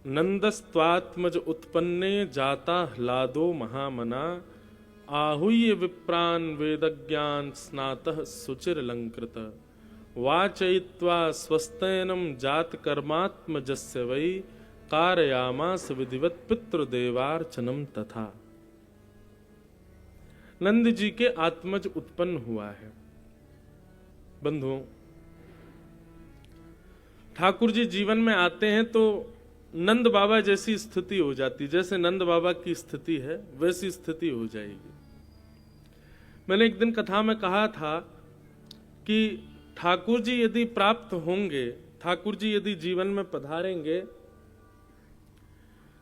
नंदस्त्वात्मज उत्पन्ने जाता ह्लादो महामना आहूय विप्रान वेदज्ञान स्नातः सुचिरलंकृत वाचयित्वा स्वस्तैनम जात कर्मात्मजस्य वै कारयामास विधिवत पितृदेवार्चनम तथा। नंद जी के आत्मज उत्पन्न हुआ है। बंधुओं, ठाकुर जी जीवन में आते हैं तो नंद बाबा जैसी स्थिति हो जाती, जैसे नंद बाबा की स्थिति है वैसी स्थिति हो जाएगी। मैंने एक दिन कथा में कहा था कि ठाकुर जी यदि प्राप्त होंगे, ठाकुर जी यदि जीवन में पधारेंगे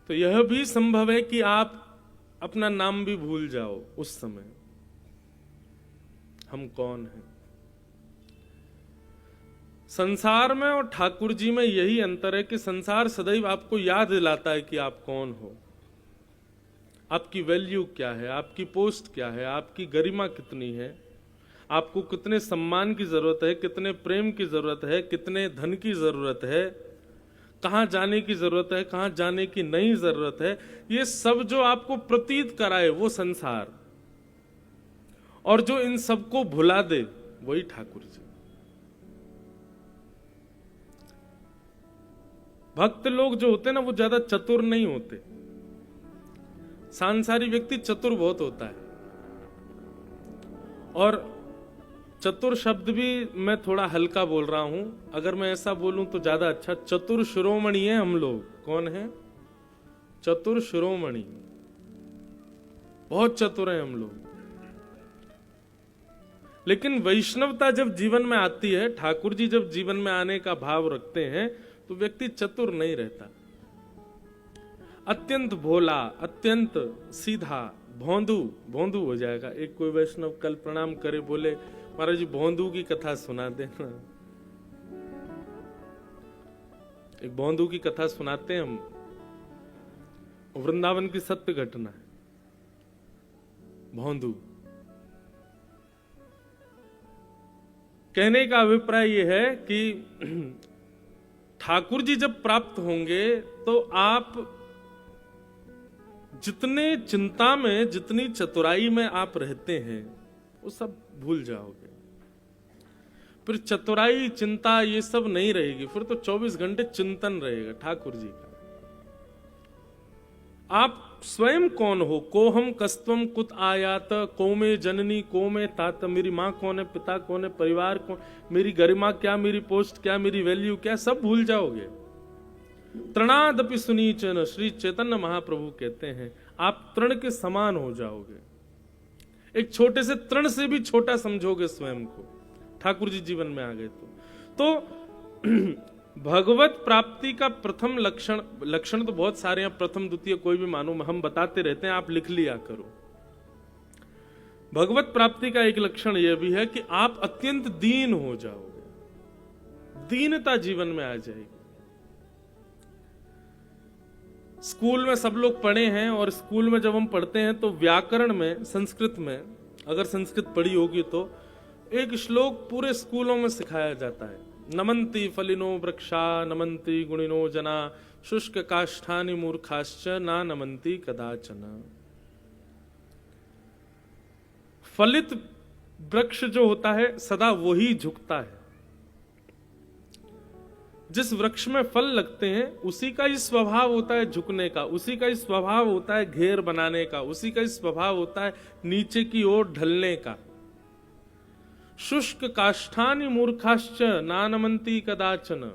तो यह भी संभव है कि आप अपना नाम भी भूल जाओ उस समय, हम कौन हैं। संसार में और ठाकुर जी में यही अंतर है कि संसार सदैव आपको याद दिलाता है कि आप कौन हो, आपकी वैल्यू क्या है, आपकी पोस्ट क्या है, आपकी गरिमा कितनी है, आपको कितने सम्मान की जरूरत है, कितने प्रेम की जरूरत है, कितने धन की जरूरत है, कहां जाने की जरूरत है, कहां जाने की नहीं जरूरत है। ये सब जो आपको प्रतीत कराए वो संसार, और जो इन सबको भुला दे वही ठाकुर जी। भक्त लोग जो होते हैं ना वो ज्यादा चतुर नहीं होते, सांसारिक व्यक्ति चतुर बहुत होता है। और चतुर शब्द भी मैं थोड़ा हल्का बोल रहा हूं, अगर मैं ऐसा बोलूं तो ज्यादा अच्छा। चतुर शिरोमणि है हम लोग। कौन है? चतुर शिरोमणि, बहुत चतुर हैं हम लोग। लेकिन वैष्णवता जब जीवन में आती है, ठाकुर जी जब जीवन में आने का भाव रखते हैं तो व्यक्ति चतुर नहीं रहता, अत्यंत भोला, अत्यंत सीधा, भोंदू भोंदू हो जाएगा। एक कोई वैष्णव कल प्रणाम करे, बोले महाराज जी भोंदू की कथा सुना देना। एक भोंदू की कथा सुनाते हैं हम, वृंदावन की सत्य घटना है। भोंदू कहने का अभिप्राय यह है कि ठाकुर जी जब प्राप्त होंगे तो आप जितने चिंता में, जितनी चतुराई में आप रहते हैं वो सब भूल जाओगे। फिर चतुराई, चिंता ये सब नहीं रहेगी, फिर तो 24 घंटे चिंतन रहेगा ठाकुर जी का। आप स्वयं कौन हो? कोहम कस्तम कुत आयात, को में जननी, को में तात। मेरी माँ कौन है, पिता कौन है, परिवार कौन, मेरी गरिमा क्या, मेरी पोस्ट क्या, मेरी वैल्यू क्या, सब भूल जाओगे। तृणादपि सुनीचन, श्री चैतन्य महाप्रभु कहते हैं आप तृण के समान हो जाओगे। एक छोटे से तृण से भी छोटा समझोगे स्वयं को, ठाकुर जी जीवन में आ गए तो भगवत प्राप्ति का प्रथम लक्षण तो बहुत सारे हैं, प्रथम द्वितीय कोई भी मानो, हम बताते रहते हैं, आप लिख लिया करो। भगवत प्राप्ति का एक लक्षण यह भी है कि आप अत्यंत दीन हो जाओगे, दीनता जीवन में आ जाएगी। स्कूल में सब लोग पढ़े हैं, और स्कूल में जब हम पढ़ते हैं तो व्याकरण में, संस्कृत में, अगर संस्कृत पढ़ी होगी तो एक श्लोक पूरे स्कूलों में सिखाया जाता है। नमन्ति फलिनो वृक्षा, नमन्ति गुणिनो जना, शुष्क काष्ठानि मूर्खाश्च ना नमन्ति कदाचन। फलित वृक्ष जो होता है सदा वही झुकता है। जिस वृक्ष में फल लगते हैं उसी का ही स्वभाव होता है झुकने का, उसी का ही स्वभाव होता है घेर बनाने का, उसी का ही स्वभाव होता है नीचे की ओर ढलने का। शुष्क काष्ठानि मूर्खाश्च नानमन्ति कदाचन।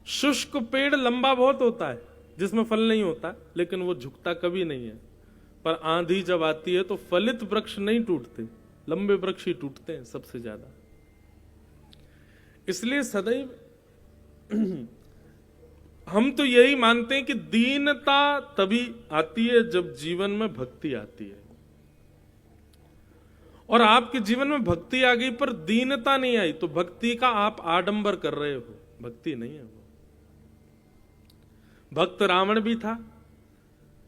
शुष्क पेड़ लंबा बहुत होता है जिसमें फल नहीं होता, लेकिन वो झुकता कभी नहीं है। पर आंधी जब आती है तो फलित वृक्ष नहीं टूटते, लंबे वृक्ष ही टूटते हैं सबसे ज्यादा। इसलिए सदैव हम तो यही मानते हैं कि दीनता तभी आती है जब जीवन में भक्ति आती है। और आपके जीवन में भक्ति आ गई पर दीनता नहीं आई तो भक्ति का आप आडंबर कर रहे हो, भक्ति नहीं है वो। भक्त रावण भी था,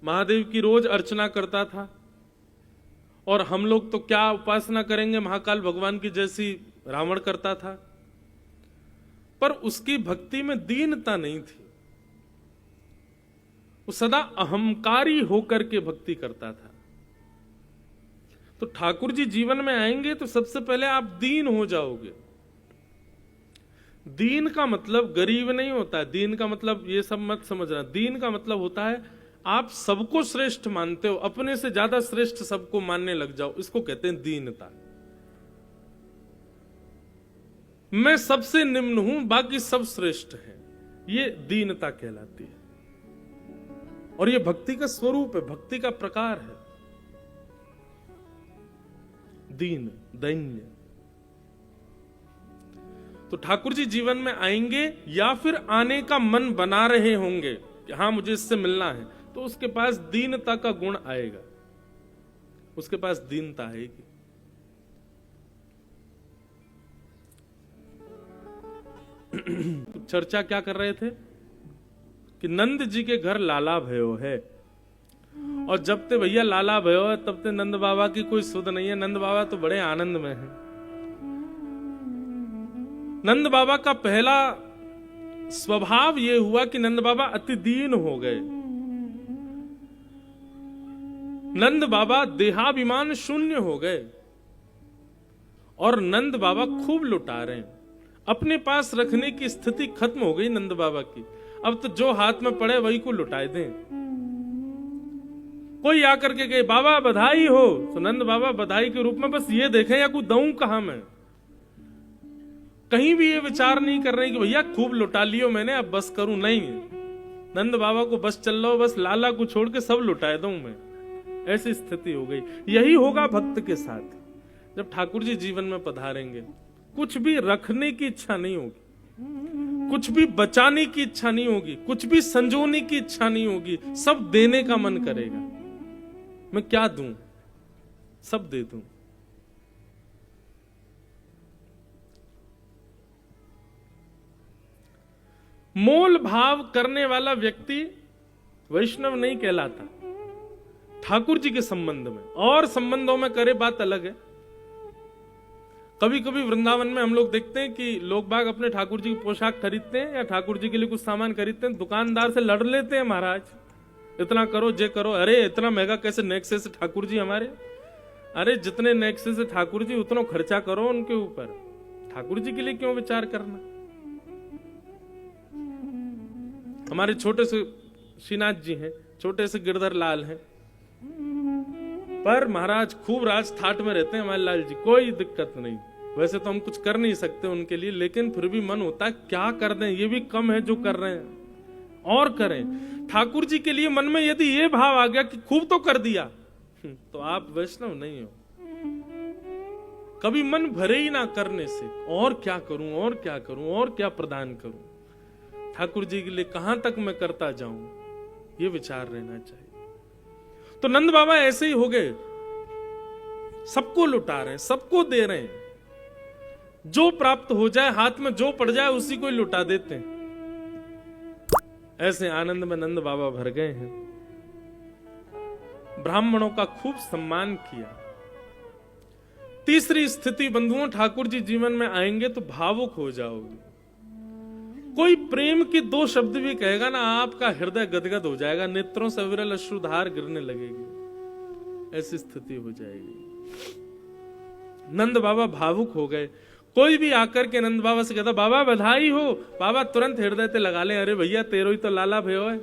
महादेव की रोज अर्चना करता था, और हम लोग तो क्या उपासना करेंगे महाकाल भगवान की जैसी रावण करता था। पर उसकी भक्ति में दीनता नहीं थी। वो सदा अहंकारी होकर के भक्ति करता था। तो ठाकुर जी जीवन में आएंगे तो सबसे पहले आप दीन हो जाओगे। दीन का मतलब गरीब नहीं होता, दीन का मतलब ये सब मत समझना। दीन का मतलब होता है आप सबको श्रेष्ठ मानते हो, अपने से ज्यादा श्रेष्ठ सबको मानने लग जाओ, इसको कहते हैं दीनता। मैं सबसे निम्न हूं, बाकी सब श्रेष्ठ हैं, ये दीनता कहलाती है। और ये भक्ति का स्वरूप है, भक्ति का प्रकार है, दीन, दैन्य। तो ठाकुर जी जीवन में आएंगे या फिर आने का मन बना रहे होंगे कि हाँ मुझे इससे मिलना है, तो उसके पास दीनता का गुण आएगा, उसके पास दीनता आएगी। चर्चा क्या कर रहे थे कि नंद जी के घर लाला भयो है, और जब ते भैया लाला भयो है तब ते नंद बाबा की कोई सुध नहीं है। नंद बाबा तो बड़े आनंद में हैं। नंद बाबा का पहला स्वभाव यह हुआ कि नंद बाबा अति दीन हो गए। नंद बाबा देहाभिमान शून्य हो गए और नंद बाबा खूब लुटा रहे हैं। अपने पास रखने की स्थिति खत्म हो गई नंद बाबा की। अब तो जो हाथ में पड़े वही को लुटाए दें। कोई आकर के कहे बाबा बधाई हो, तो नंद बाबा बधाई के रूप में बस ये देखें या कोई दऊं कहां मैं। कहीं भी ये विचार नहीं कर रहे कि भैया खूब लुटा लियो मैंने, अब बस करूं, नहीं। नंद बाबा को बस चल लो, बस लाला को छोड़ के सब लुटाए दूं मैं, ऐसी स्थिति हो गई। यही होगा भक्त के साथ। जब ठाकुर जी जीवन में पधारेंगे, कुछ भी रखने की इच्छा नहीं होगी, कुछ भी बचाने की इच्छा नहीं होगी, कुछ भी संजोने की इच्छा नहीं होगी, सब देने का मन करेगा। मैं क्या दूं, सब दे दूं। मोल भाव करने वाला व्यक्ति वैष्णव नहीं कहलाता ठाकुर जी के संबंध में। और संबंधों में करे बात अलग है। कभी कभी वृंदावन में हम लोग देखते हैं कि लोग बाग अपने ठाकुर जी की पोशाक खरीदते हैं या ठाकुर जी के लिए कुछ सामान खरीदते हैं, दुकानदार से लड़ लेते हैं, महाराज इतना करो, जे करो। अरे इतना महंगा कैसे नेक्से से ठाकुर जी हमारे? अरे जितने नेक्से से ठाकुर जी उतना खर्चा करो उनके ऊपर, ठाकुर जी के लिए क्यों विचार करना? हमारे छोटे से श्रीनाथ जी हैं, छोटे से गिरधर लाल हैं, पर महाराज खूब राज ठाट में रहते हैं हमारे लाल जी, कोई दिक्कत नहीं। वैसे तो हम कुछ कर नहीं सकते उनके लिए, लेकिन फिर भी मन होता है क्या कर दें, ये भी कम है जो कर रहे हैं, और करें। ठाकुर जी के लिए मन में यदि ये भाव आ गया कि खूब तो कर दिया, तो आप वैष्णव नहीं हो। कभी मन भरे ही ना करने से, और क्या करूं, और क्या करूं, और क्या प्रदान करूं, ठाकुर जी के लिए कहां तक मैं करता जाऊं, ये विचार रहना चाहिए। तो नंद बाबा ऐसे ही हो गए, सबको लुटा रहे हैं, सबको दे रहे हैं, जो प्राप्त हो जाए, हाथ में जो पड़ जाए उसी को ही लुटा देते हैं। ऐसे आनंद में नंद बाबा भर गए हैं। ब्राह्मणों का खूब सम्मान किया। तीसरी स्थिति बंधुओं, ठाकुर जी जीवन में आएंगे तो भावुक हो जाओगे। कोई प्रेम की दो शब्द भी कहेगा ना, आपका हृदय गदगद हो जाएगा, नेत्रों से अविरल अश्रुधार गिरने लगेगी, ऐसी स्थिति हो जाएगी। नंद बाबा भावुक हो गए। कोई भी आकर के नंद बाबा से कहता बाबा बधाई हो, बाबा तुरंत हृदय ते लगा ले, अरे भैया तेरो ही तो लाला भयो है,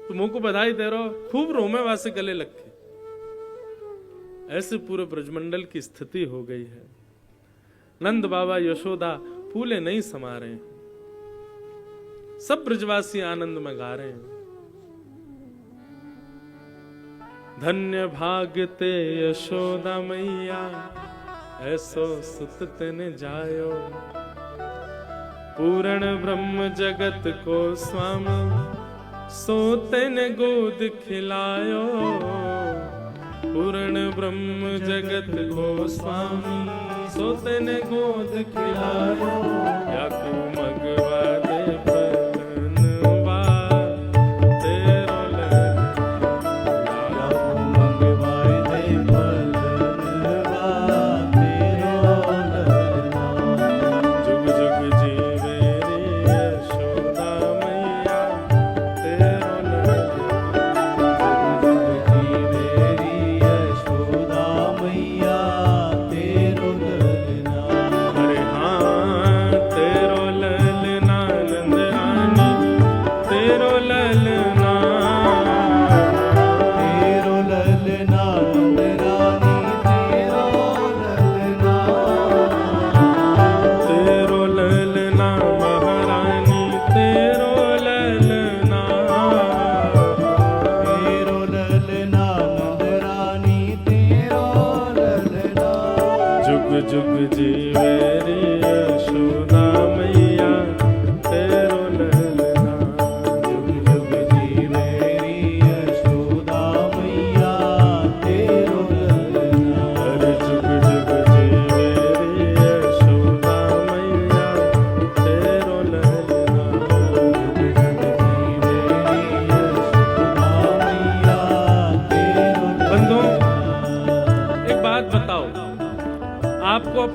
तुम मुंह को बधाई दे रहो, खूब रोमे वासे गले लग के। ऐसे पूरे ब्रजमंडल की स्थिति हो गई है। नंद बाबा यशोदा फूले नहीं समा रहे हैं, सब ब्रजवासी आनंद में गा रहे हैं। धन्य भाग्यते यशोदा मैया, ऐसो सुत तेने जायो, पूर्ण ब्रह्म जगत को स्वामी, सो तेने गोद खिलायो, पूर्ण ब्रह्म जगत को स्वामी, सो तेने गोद खिलायो, या तू मगवा दे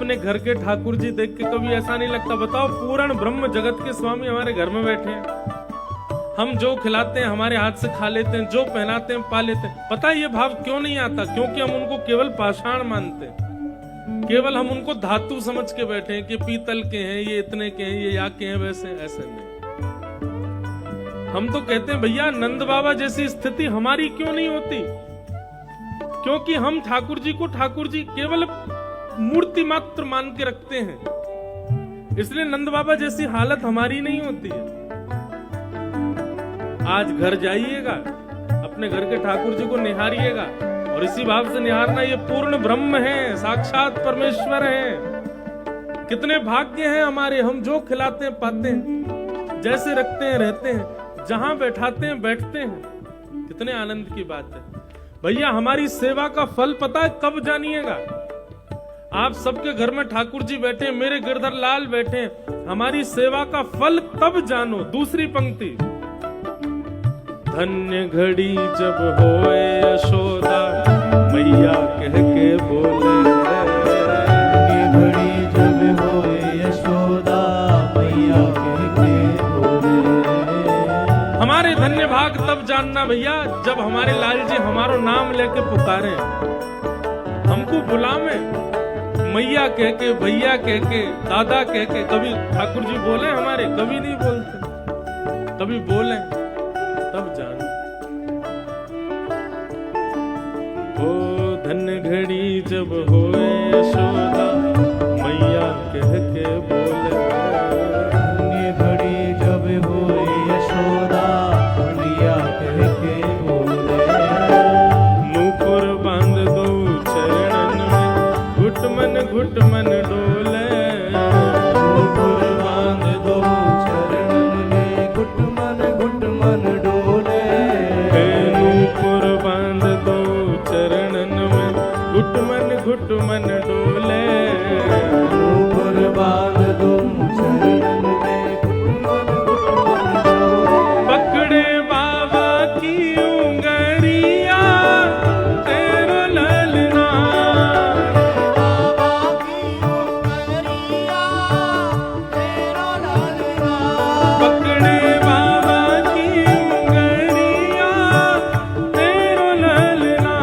अपने घर के ठाकुर जी देख के कभी ऐसा नहीं लगता? बताओ, पूर्ण ब्रह्म जगत के स्वामी हमारे घर में बैठे हैं, हम जो खिलाते हैं हमारे हाथ से खा लेते हैं, जो पहनाते हैं पा लेते हैं। पता है ये भाव क्यों नहीं आता? क्योंकि हम उनको केवल पाषाण मानते हैं, केवल हम उनको धातु समझ के बैठे हैं कि पीतल के हैं, ये इतने के हैं, ये या के हैं, वैसे ऐसे नहीं। हम तो कहते हैं भैया नंद बाबा जैसी स्थिति हमारी क्यों नहीं होती? क्योंकक्योंकि हम ठाकुर जी को ठाकुर जी केवल मूर्ति मात्र मान के रखते हैं, इसलिए नंद बाबा जैसी हालत हमारी नहीं होती है। आज घर जाइएगा, अपने घर के ठाकुर जी को निहारिएगा, और इसी भाव से निहारना, ये पूर्ण ब्रह्म है, साक्षात परमेश्वर है। कितने भाग्य हैं हमारे, हम जो खिलाते हैं पाते हैं, जैसे रखते हैं रहते हैं, जहां बैठाते हैं बैठते हैं। कितने आनंद की बात है भैया। हमारी सेवा का फल पता है कब जानिएगा? आप सबके घर में ठाकुर जी बैठे, मेरे गिरधर लाल बैठे, हमारी सेवा का फल तब जानो। दूसरी पंक्ति, धन्य घड़ी जब होए यशोदा मैया कह के बोले, घड़ी जब होए यशोदा मैया कह के बोले। हमारे धन्य भाग तब जानना भैया जब हमारे लाल जी हमारो नाम लेके पुकारे, हमको बुलावे, मैया कह के, भैया कह के, दादा कह के। कभी ठाकुर जी बोले हमारे? कभी नहीं बोलते। कभी बोले तब जान। ओ धन्य घड़ी जब होए यशोदा मैया कह के बोले, धन्य घड़ी जब होए यशोदा मैया कह के बोले। नूपुर बांध दो चरणन में, घुट मन डोले, नूपुर बांध दो चरणन में, घुट मन डोले। नूपुर बांध दो चरणन में, घुट मन डोले। नूपुर बांध दो चरणन में, घुट मन डोले। पकड़े बाबा की उंगरिया तेरो ललना, बाबा की उंगरिया तेरो ललना। पकड़े बाबा की उंगरिया तेरो ललना।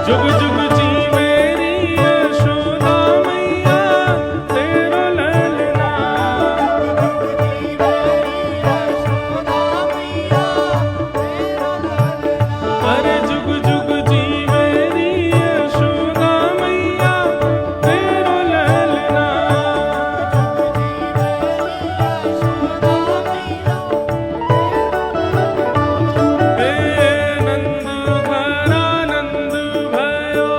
जुग जुग जी मेरी यशोदा मैया तेरो ललना। अरे जुग जुग जी मेरी यशोदा मैया तेरो ललना। हे नंद घरा नंद भयो,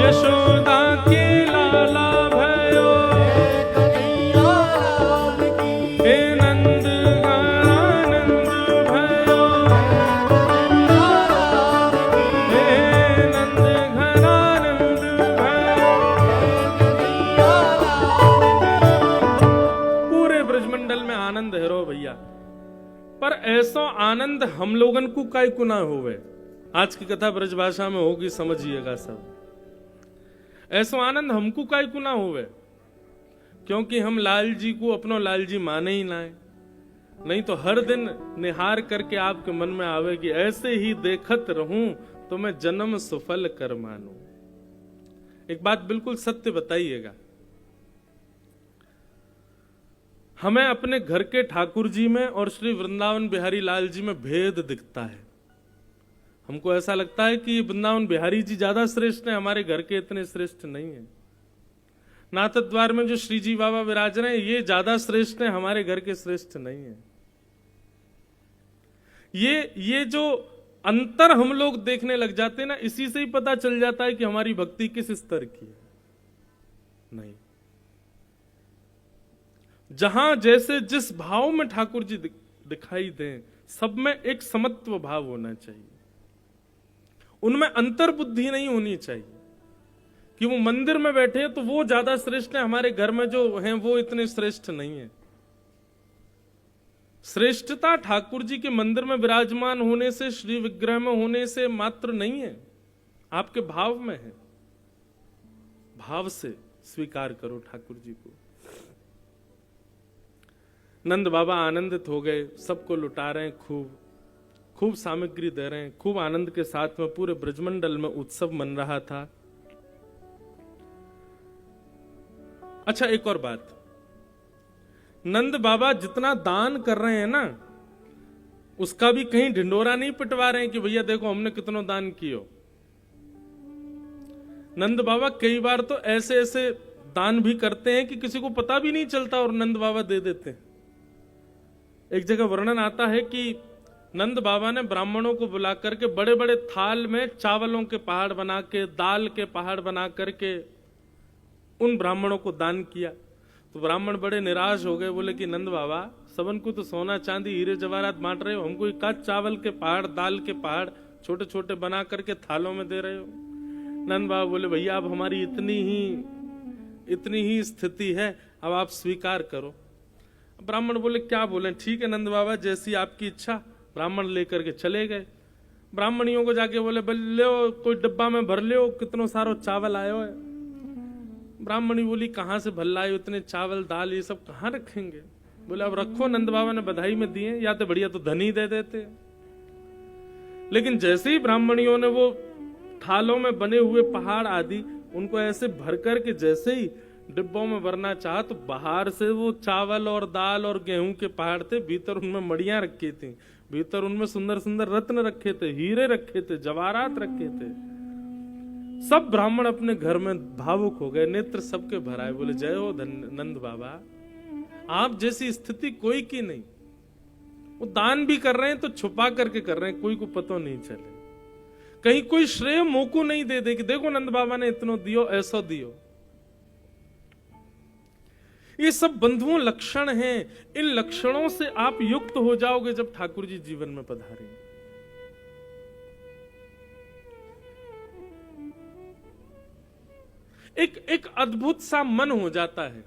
यशोदा के लाला भयो। हे नंद घरा नंद भयो, हे नंद घरा नंद भयो। पूरे ब्रजमंडल में आनंद है रो भैया, पर ऐसो आनंद हम लोगन को काय कुना होवे। आज की कथा ब्रज भाषा में होगी, समझिएगा सब। ऐसो आनंद हमको काय कुना होवे, क्योंकि हम लाल जी को अपनो लाल जी माने ही ना है। नहीं तो हर दिन निहार करके आपके मन में आवे कि ऐसे ही देखत रहूं तो मैं जन्म सफल कर मानूं। एक बात बिल्कुल सत्य बताइएगा, हमें अपने घर के ठाकुर जी में और श्री वृंदावन बिहारी लाल जी में भेद दिखता है। हमको ऐसा लगता है कि वृंदावन बिहारी जी ज्यादा श्रेष्ठ हैं, हमारे घर के इतने श्रेष्ठ नहीं है। नाथ द्वार में जो श्री जी बाबा विराज रहे हैं, ये ज्यादा श्रेष्ठ हैं, हमारे घर के श्रेष्ठ नहीं है। ये जो अंतर हम लोग देखने लग जाते हैं ना, इसी से ही पता चल जाता है कि हमारी भक्ति किस स्तर की है। नहीं, जहां जैसे जिस भाव में ठाकुर जी दिखाई दें, सब में एक समत्व भाव होना चाहिए। उनमें अंतर बुद्धि नहीं होनी चाहिए कि वो मंदिर में बैठे हैं तो वो ज्यादा श्रेष्ठ है, हमारे घर में जो हैं वो इतने श्रेष्ठ नहीं है। श्रेष्ठता ठाकुर जी के मंदिर में विराजमान होने से, श्री विग्रह में होने से मात्र नहीं है, आपके भाव में है। भाव से स्वीकार करो ठाकुर जी को। नंद बाबा आनंदित हो गए, सबको लुटा रहे हैं, खूब खूब सामग्री दे रहे हैं, खूब आनंद के साथ में पूरे ब्रजमंडल में उत्सव मन रहा था। अच्छा, एक और बात, नंद बाबा जितना दान कर रहे हैं ना, उसका भी कहीं ढिंडोरा नहीं पिटवा रहे हैं कि भैया देखो हमने कितना दान कियो। नंद बाबा कई बार तो ऐसे ऐसे दान भी करते हैं कि किसी को पता भी नहीं चलता और नंद बाबा दे देते हैं। एक जगह वर्णन आता है कि नंद बाबा ने ब्राह्मणों को बुला करके बड़े बड़े थाल में चावलों के पहाड़ बना के, दाल के पहाड़ बना करके उन ब्राह्मणों को दान किया। तो ब्राह्मण बड़े निराश हो गए, बोले कि नंद बाबा सबन को तो सोना चांदी हीरे जवाहरात बांट रहे हो, हमको एक चावल के पहाड़, दाल के पहाड़ छोटे छोटे बना करके थालों में दे रहे हो। नंद बाबा बोले भैया अब हमारी इतनी ही स्थिति है, अब आप स्वीकार करो। ब्राह्मण बोले क्या बोले, ठीक है नंद बाबा जैसी आपकी इच्छा। ब्राह्मण लेकर के चले गए। ब्राह्मणियों को जाके बोले ले कोई डब्बा में भर ले, कितनो सारो चावल आयो है। ब्राह्मणी बोली कहां से भर लाए, इतने चावल दाल ये सब कहां रखेंगे। बोले अब रखो, नंद बाबा ने बधाई में दिए, या तो बढ़िया तो धनी दे देते। लेकिन जैसे ही ब्राह्मणियों ने वो थालों में बने हुए पहाड़ आदि उनको ऐसे भर करके जैसे ही डिब्बों में भरना चाहा, तो बाहर से वो चावल और दाल और गेहूं के पहाड़ थे, भीतर उनमें मड़ियां रखी थी, भीतर उनमें सुंदर सुंदर रत्न रखे थे, हीरे रखे थे, जवाहरात रखे थे। सब ब्राह्मण अपने घर में भावुक हो गए, नेत्र सबके भर आए। बोले जय हो नंद बाबा, आप जैसी स्थिति कोई की नहीं। वो दान भी कर रहे हैं तो छुपा करके कर रहे हैं, कोई को पता नहीं चले, कहीं कोई श्रेय मोको नहीं दे दे कि देखो नंद बाबा ने इतना दियो, ऐसा दियो। ये सब बंधुओं लक्षण हैं। इन लक्षणों से आप युक्त हो जाओगे जब ठाकुर जी जीवन में पधारेंगे। एक अद्भुत सा मन हो जाता है,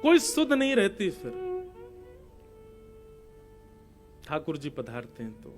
कोई सुध नहीं रहती। फिर ठाकुर जी पधारते हैं तो